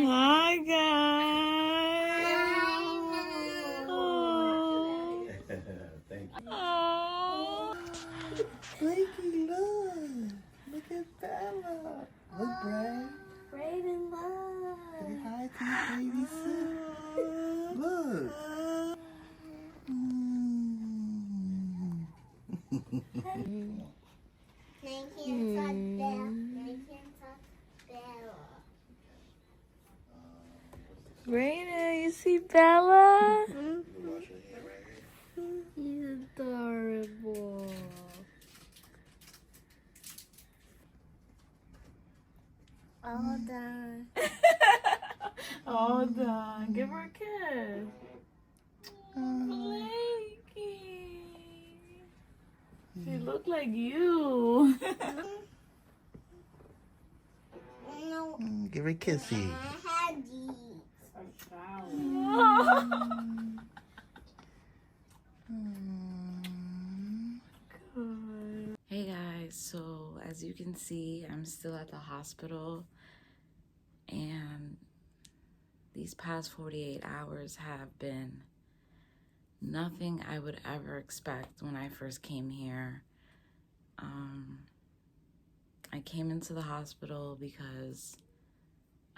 Hi, guys. Oh. Thank you. Oh. Blakey, look at Bella. Look, Bray. Brayden, look. Say hi to your baby sis. Look. They can't touch Bella. They can't touch Bella. Raina, you see Bella? You can wash your hair right here. He's adorable. All done. All done. Give her a kiss. Blakey. She look like you. No, Give her a kissy. I had these. Hey guys, so as you can see, I'm still at the hospital, and these past 48 hours have been nothing I would ever expect when I first came here. I came into the hospital because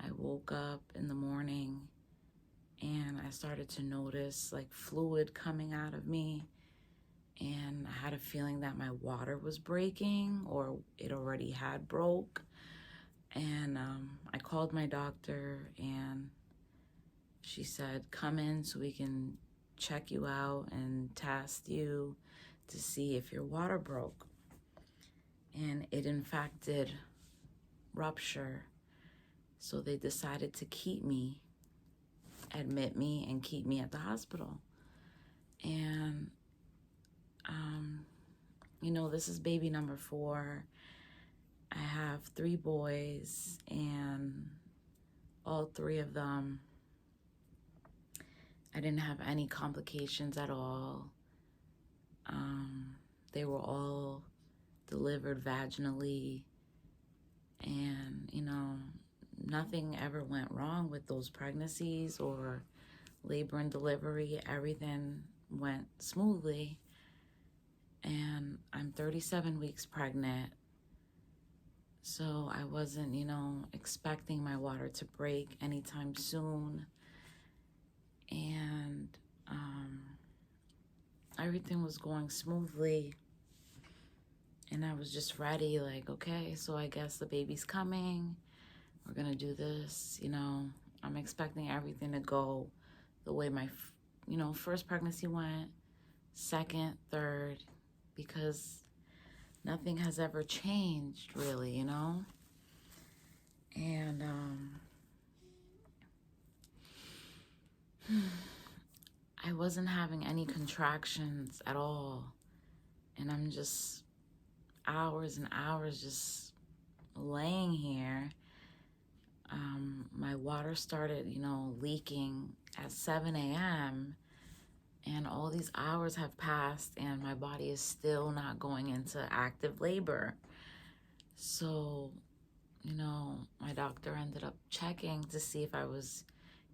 I woke up in the morning and I started to notice like fluid coming out of me, and I had a feeling that my water was breaking or it already had broke. And I called my doctor and she said, come in so we can check you out and test you to see if your water broke. And it in fact did rupture. So they decided to keep me, admit me, and keep me at the hospital. And, you know, this is baby number 4. I have 3 boys, and all 3 of them, I didn't have any complications at all. They were all delivered vaginally, and, you know, nothing ever went wrong with those pregnancies or labor and delivery. Everything went smoothly, and I'm 37 weeks pregnant. So I wasn't, you know, expecting my water to break anytime soon. And everything was going smoothly. And I was just ready, like, okay, so I guess the baby's coming. We're gonna do this, you know. I'm expecting everything to go the way my, you know, first pregnancy went, second, third, because nothing has ever changed, really, you know? And I wasn't having any contractions at all. And I'm just hours and hours just laying here. My water started, you know, leaking at 7 a.m. and all these hours have passed and my body is still not going into active labor. So, you know, my doctor ended up checking to see if I was,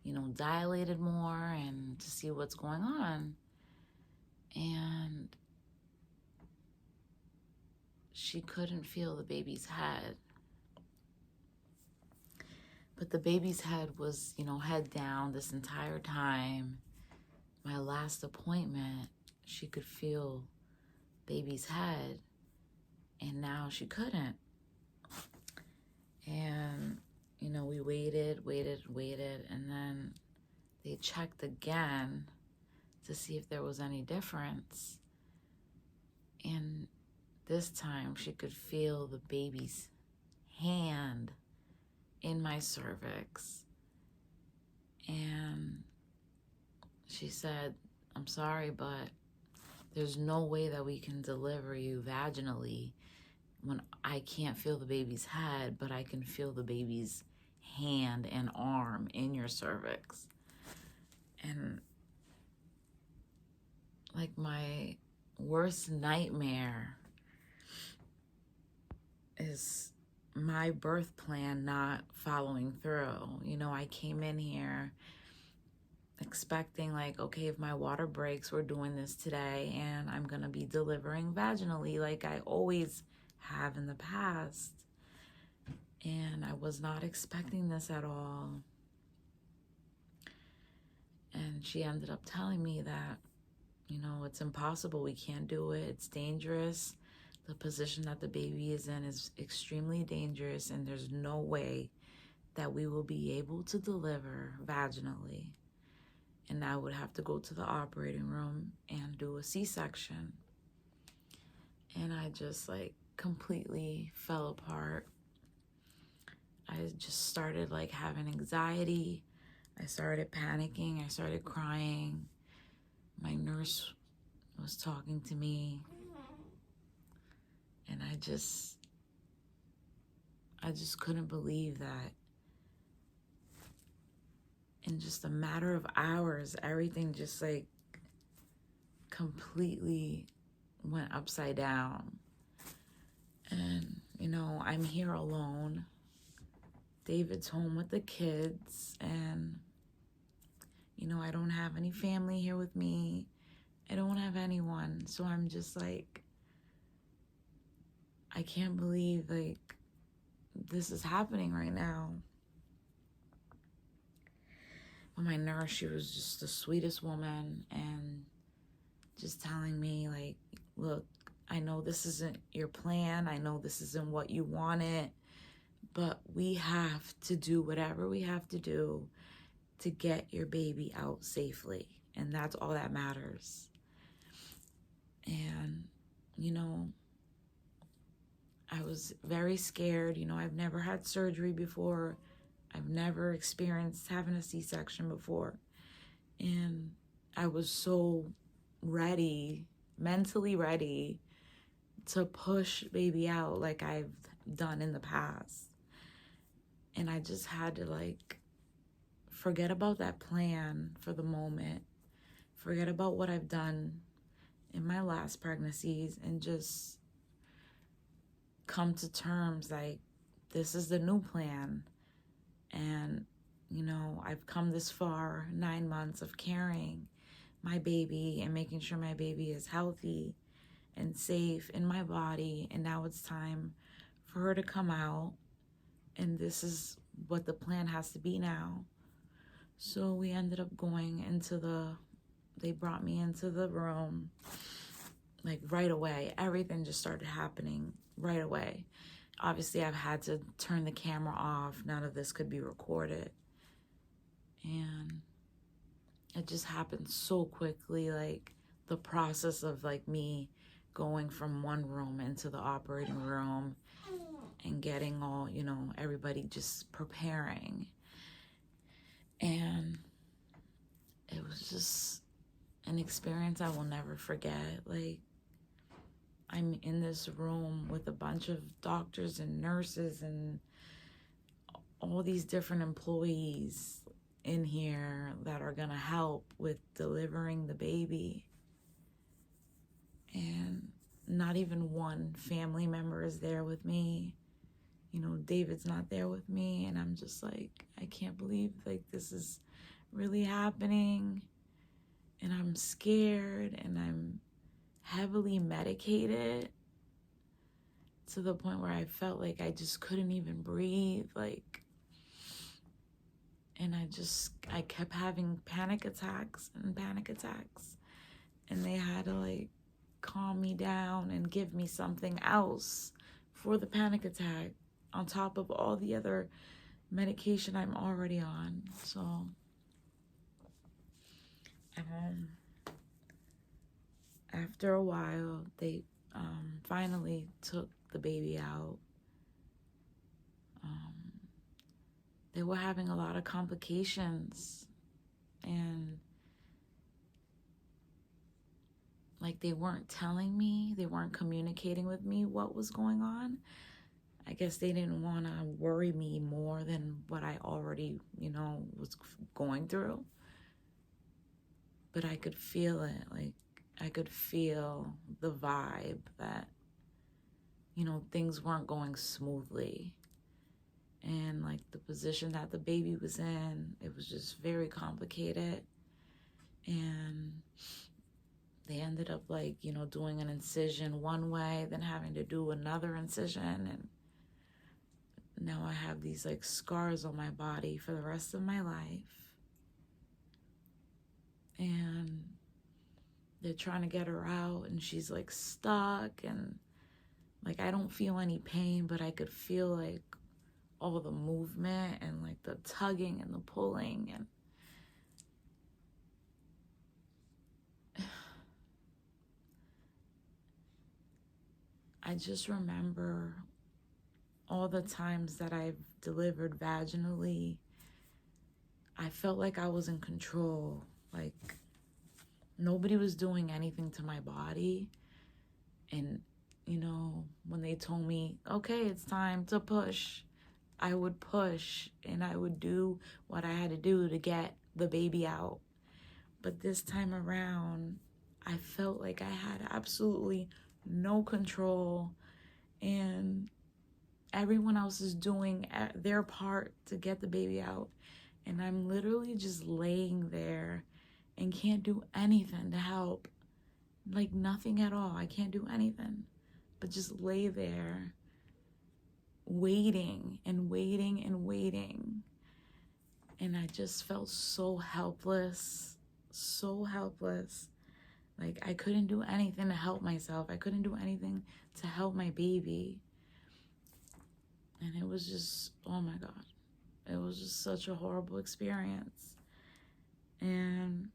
you know, dilated more and to see what's going on. And she couldn't feel the baby's head. But the baby's head was, you know, head down this entire time. My last appointment, she could feel baby's head, and now she couldn't. And, you know, we waited, and then they checked again to see if there was any difference. And this time she could feel the baby's hand in my cervix. And she said, I'm sorry, but there's no way that we can deliver you vaginally when I can't feel the baby's head, but I can feel the baby's hand and arm in your cervix. And like my worst nightmare is my birth plan not following through. You know, I came in here expecting like, okay, if my water breaks, we're doing this today and I'm gonna be delivering vaginally like I always have in the past. And I was not expecting this at all. And she ended up telling me that, you know, it's impossible. We can't do it. It's dangerous. The position that the baby is in is extremely dangerous, and there's no way that we will be able to deliver vaginally. And I would have to go to the operating room and do a C-section. And I just like completely fell apart. I just started like having anxiety. I started panicking. I started crying. My nurse was talking to me. And I just couldn't believe that in just a matter of hours, everything just like completely went upside down. And, you know, I'm here alone. David's home with the kids, and, you know, I don't have any family here with me. I don't have anyone. So I'm just like, I can't believe like this is happening right now. But my nurse, she was just the sweetest woman, and just telling me like, look, I know this isn't your plan. I know this isn't what you wanted, but we have to do whatever we have to do to get your baby out safely. And that's all that matters. And, you know, I was very scared. You know, I've never had surgery before. I've never experienced having a C-section before. And I was so ready, mentally ready to push baby out like I've done in the past. And I just had to like forget about that plan for the moment, forget about what I've done in my last pregnancies, and just come to terms like, this is the new plan. And, you know, I've come this far, 9 months of carrying my baby and making sure my baby is healthy and safe in my body. And now it's time for her to come out. And this is what the plan has to be now. So we ended up going into they brought me into the room, like right away. Everything just started happening right away. Obviously, I've had to turn the camera off. None of this could be recorded. And it just happened so quickly, like the process of like me going from one room into the operating room and getting all, you know, everybody just preparing. And it was just an experience I will never forget. Like, I'm in this room with a bunch of doctors and nurses and all these different employees in here that are gonna help with delivering the baby. And not even one family member is there with me. You know, David's not there with me, and I'm just like, I can't believe like this is really happening. And I'm scared, and I'm heavily medicated to the point where I felt like I just couldn't even breathe, like, and I kept having panic attacks, and they had to like calm me down and give me something else for the panic attack on top of all the other medication I'm already on. So after a while, they finally took the baby out. They were having a lot of complications, and like they weren't telling me, they weren't communicating with me what was going on. I guess they didn't want to worry me more than what I already, you know, was going through. But I could feel it. Like, I I could feel the vibe that, you know, things weren't going smoothly. And like the position that the baby was in, it was just very complicated. And they ended up like, you know, doing an incision one way, then having to do another incision. And now I have these like scars on my body for the rest of my life. And they're trying to get her out, and she's like stuck, and like I don't feel any pain, but I could feel like all the movement and like the tugging and the pulling. And I just remember all the times that I've delivered vaginally, I felt like I was in control. Like nobody was doing anything to my body. And, you know, when they told me, okay, it's time to push, I would push and I would do what I had to do to get the baby out. But this time around, I felt like I had absolutely no control, and everyone else is doing their part to get the baby out. And I'm literally just laying there and can't do anything to help. Like nothing at all. I can't do anything but just lay there waiting and waiting and waiting. And I just felt so helpless, so helpless. Like I couldn't do anything to help myself. I couldn't do anything to help my baby. And it was just, oh my God, it was just such a horrible experience. And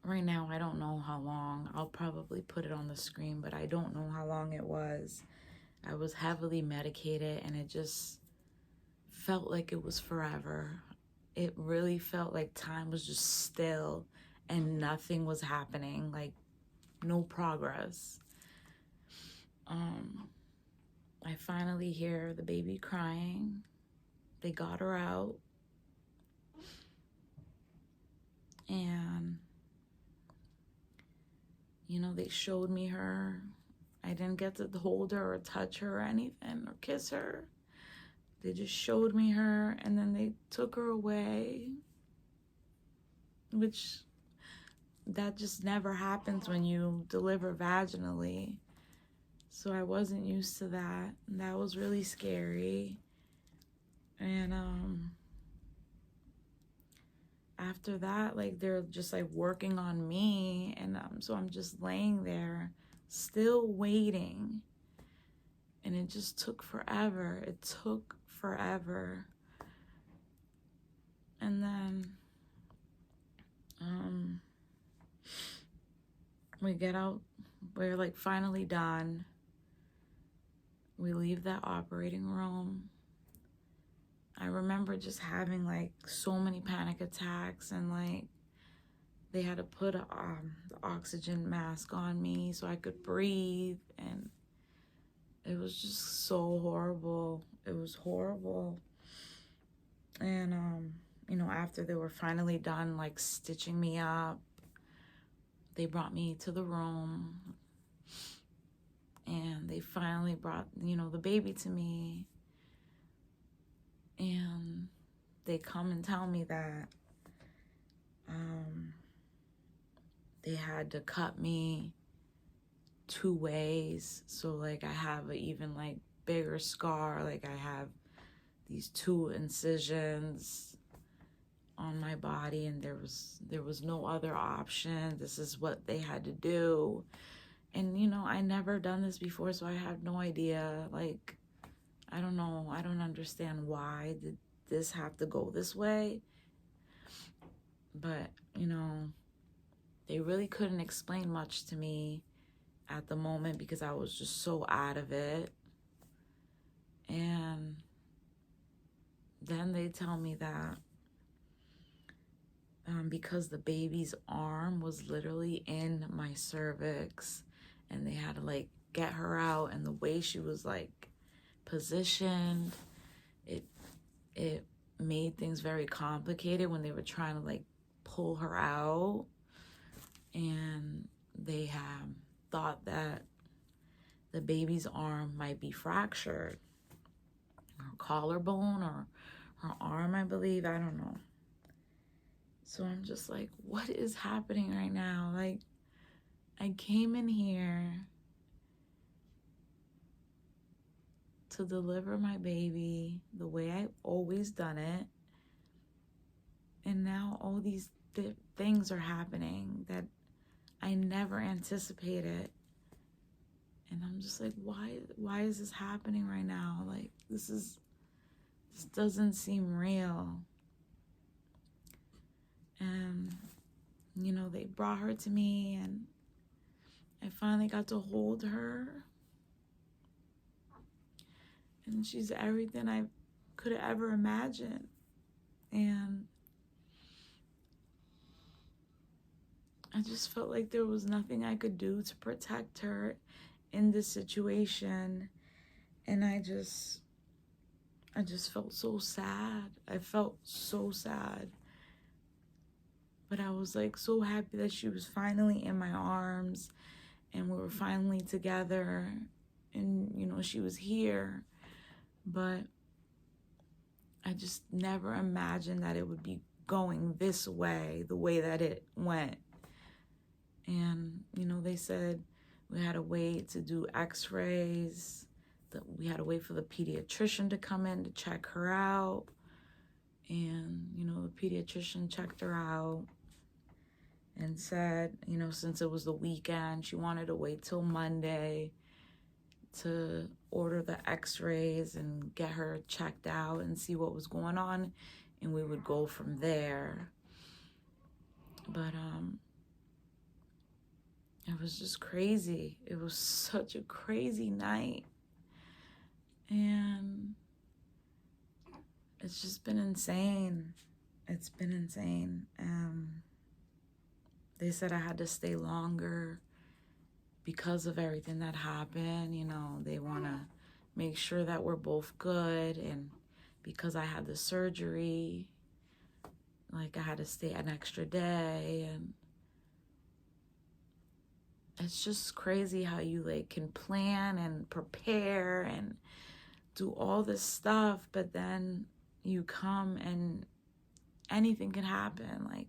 right now, I don't know how long. I'll probably put it on the screen, but I don't know how long it was. I was heavily medicated, and it just felt like it was forever. It really felt like time was just still and nothing was happening, like no progress. I finally hear the baby crying. They got her out. And, you know, they showed me her. I didn't get to hold her or touch her or anything or kiss her. They just showed me her, and then they took her away, which that just never happens when you deliver vaginally. So I wasn't used to that, and that was really scary. And after that, like they're just like working on me, and so I'm just laying there still waiting, and it just took forever. It took forever. And then we get out, we're like finally done. We leave that operating room. I remember just having like so many panic attacks, and like they had to put the oxygen mask on me so I could breathe, and it was just so horrible. It was horrible. And you know, after they were finally done like stitching me up, they brought me to the room, and they finally brought, you know, the baby to me. And they come and tell me that they had to cut me 2 ways. So like I have an even like bigger scar. Like I have these 2 incisions on my body, and there was no other option. This is what they had to do. And you know, I never done this before, so I have no idea. Like I don't know. I don't understand why did this have to go this way. But, you know, they really couldn't explain much to me at the moment because I was just so out of it. And then they tell me that because the baby's arm was literally in my cervix, and they had to like get her out, and the way she was like positioned, it made things very complicated when they were trying to like pull her out, and they have thought that the baby's arm might be fractured, her collarbone or her arm, I believe. I don't know. So I'm just like, what is happening right now? Like, I came in here to deliver my baby the way I've always done it, and now all these things are happening that I never anticipated. And I'm just like, why is this happening right now? Like, this doesn't seem real. And, you know, they brought her to me, and I finally got to hold her. And she's everything I could have ever imagined. And I just felt like there was nothing I could do to protect her in this situation. And I just felt so sad. I felt so sad. But I was like so happy that she was finally in my arms, and we were finally together, and, you know, she was here. But I just never imagined that it would be going this way, the way that it went. And, you know, they said we had to wait to do x-rays, that we had to wait for the pediatrician to come in to check her out. And, you know, the pediatrician checked her out and said, you know, since it was the weekend, she wanted to wait till Monday to order the x-rays and get her checked out and see what was going on, and we would go from there. But it was just crazy. It was such a crazy night, and it's just been insane. It's been insane. They said I had to stay longer because of everything that happened. You know, they want to make sure that we're both good. And because I had the surgery, like, I had to stay an extra day. And it's just crazy how you, like, can plan and prepare and do all this stuff, but then you come and anything can happen. Like,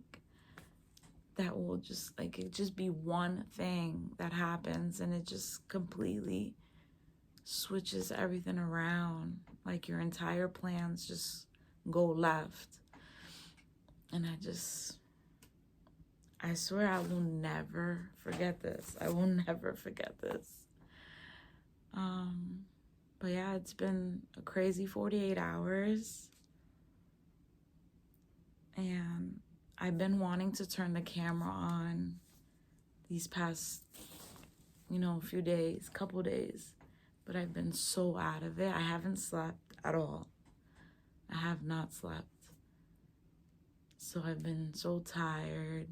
that will just, like, it just be one thing that happens, and it just completely switches everything around. Like, your entire plans just go left. And I swear I will never forget this. I will never forget this. But yeah, it's been a crazy 48 hours. And I've been wanting to turn the camera on these past, you know, couple days. But I've been so out of it. I haven't slept at all. I have not slept. So I've been so tired.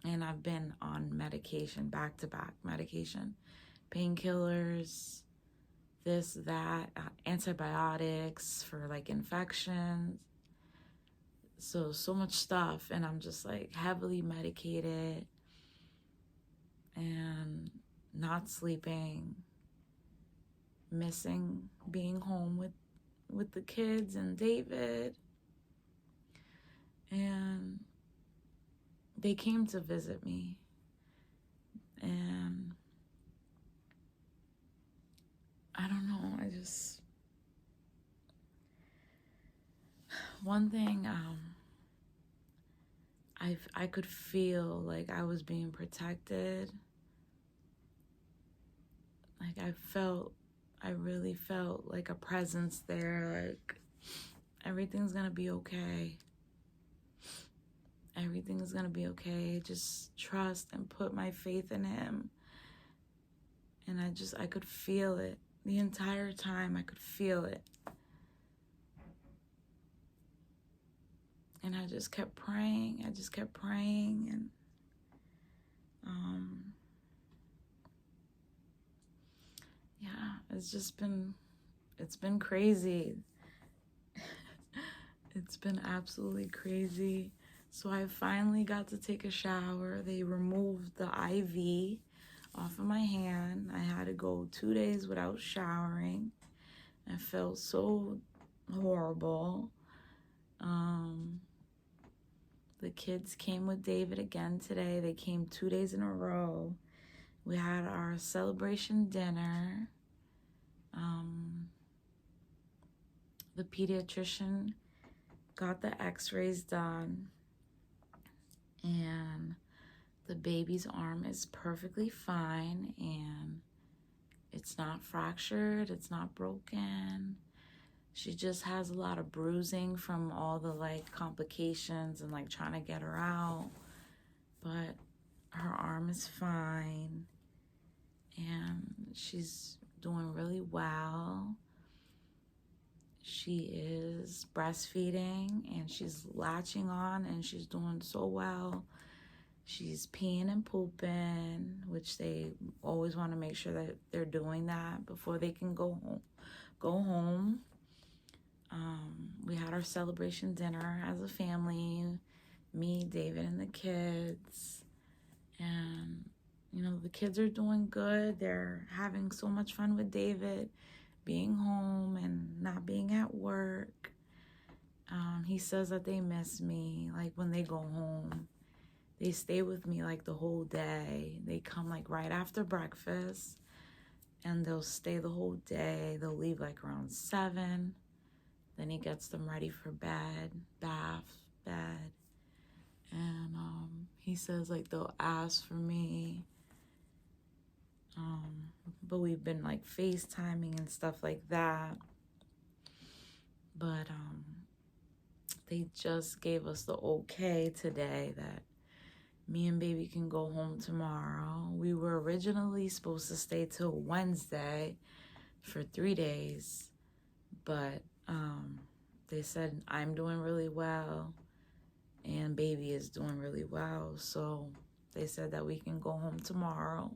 And I've been on medication, back-to-back medication. Painkillers, this, that, antibiotics for, like, infections. So much stuff. And I'm just, like, heavily medicated and not sleeping, missing being home with the kids and David. And they came to visit me, and I don't know, one thing, I could feel like I was being protected. Like, I really felt like a presence there, like, everything's gonna be okay. Everything's gonna be okay. Just trust and put my faith in him. And I could feel it. The entire time, I could feel it. And I just kept praying. And yeah, it's been crazy. It's been absolutely crazy. So I finally got to take a shower. They removed the IV off of my hand. I had to go 2 days without showering. I felt so horrible. The kids came with David again today. They came 2 days in a row. We had our celebration dinner. The pediatrician got the x-rays done, and the baby's arm is perfectly fine, and it's not fractured, it's not broken. She just has a lot of bruising from all the complications and trying to get her out, but her arm is fine and she's doing really well. She is breastfeeding and she's latching on and she's doing so well. She's peeing and pooping, which they always want to make sure that they're doing that before they can go home. We had our celebration dinner as a family, me, David, and the kids. And, the kids are doing good. They're having so much fun with David, being home and not being at work. He says that they miss me, when they go home. They stay with me, the whole day. They come, right after breakfast, and they'll stay the whole day. They'll leave, around 7. Then he gets them ready for bed, bath, bed. And he says, they'll ask for me. But we've been, FaceTiming and stuff like that. But they just gave us the okay today that me and baby can go home tomorrow. We were originally supposed to stay till Wednesday for 3 days. But they said I'm doing really well and baby is doing really well. So they said that we can go home tomorrow.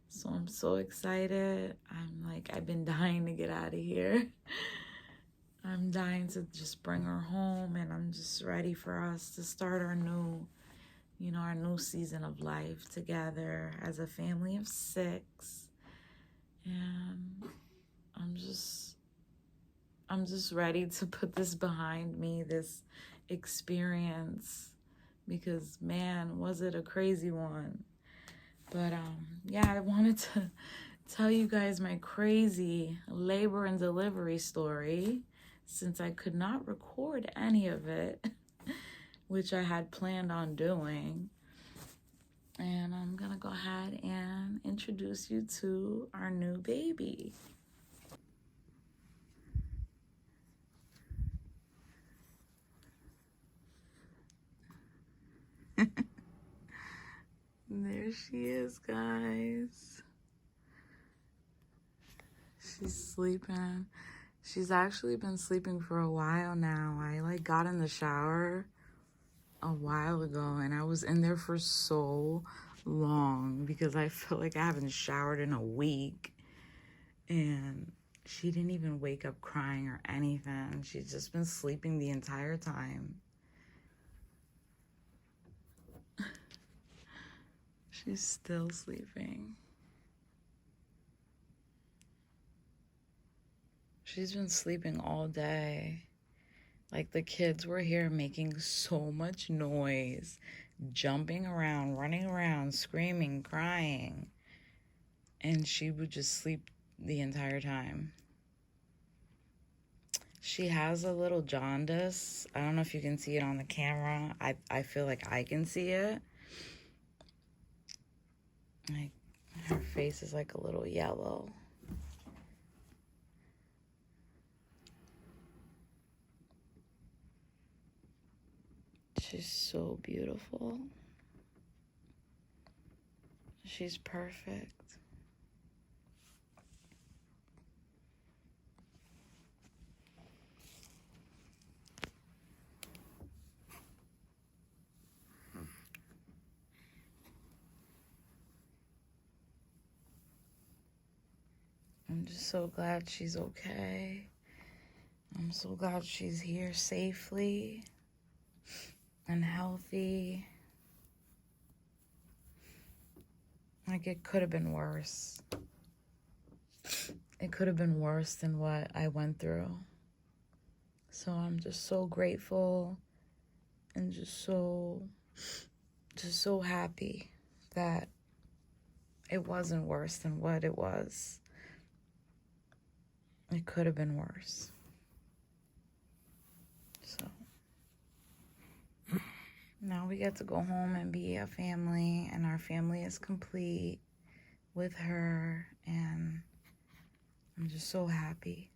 So I'm so excited. I've been dying to get out of here. I'm dying to just bring her home, and I'm just ready for us to start our new season of life together as a family of 6. And I'm just ready to put this behind me, this experience, because man, was it a crazy one. But I wanted to tell you guys my crazy labor and delivery story, since I could not record any of it, which I had planned on doing. And I'm gonna go ahead and introduce you to our new baby. There she is, guys. She's sleeping. She's actually been sleeping for a while now. I got in the shower a while ago, and I was in there for so long because I feel like I haven't showered in a week. And she didn't even wake up crying or anything. She's just been sleeping the entire time. She's still sleeping. She's been sleeping all day. The kids were here making so much noise, jumping around, running around, screaming, crying. And she would just sleep the entire time. She has a little jaundice. I don't know if you can see it on the camera. I feel like I can see it. Her face is a little yellow. She's so beautiful. She's perfect. I'm just so glad she's okay. I'm so glad she's here safely and healthy. Like, it could have been worse. It could have been worse than what I went through. So I'm just so grateful and just so happy that it wasn't worse than what it was. It could have been worse. So now we get to go home and be a family, and our family is complete with her, and I'm just so happy.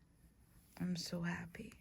I'm so happy.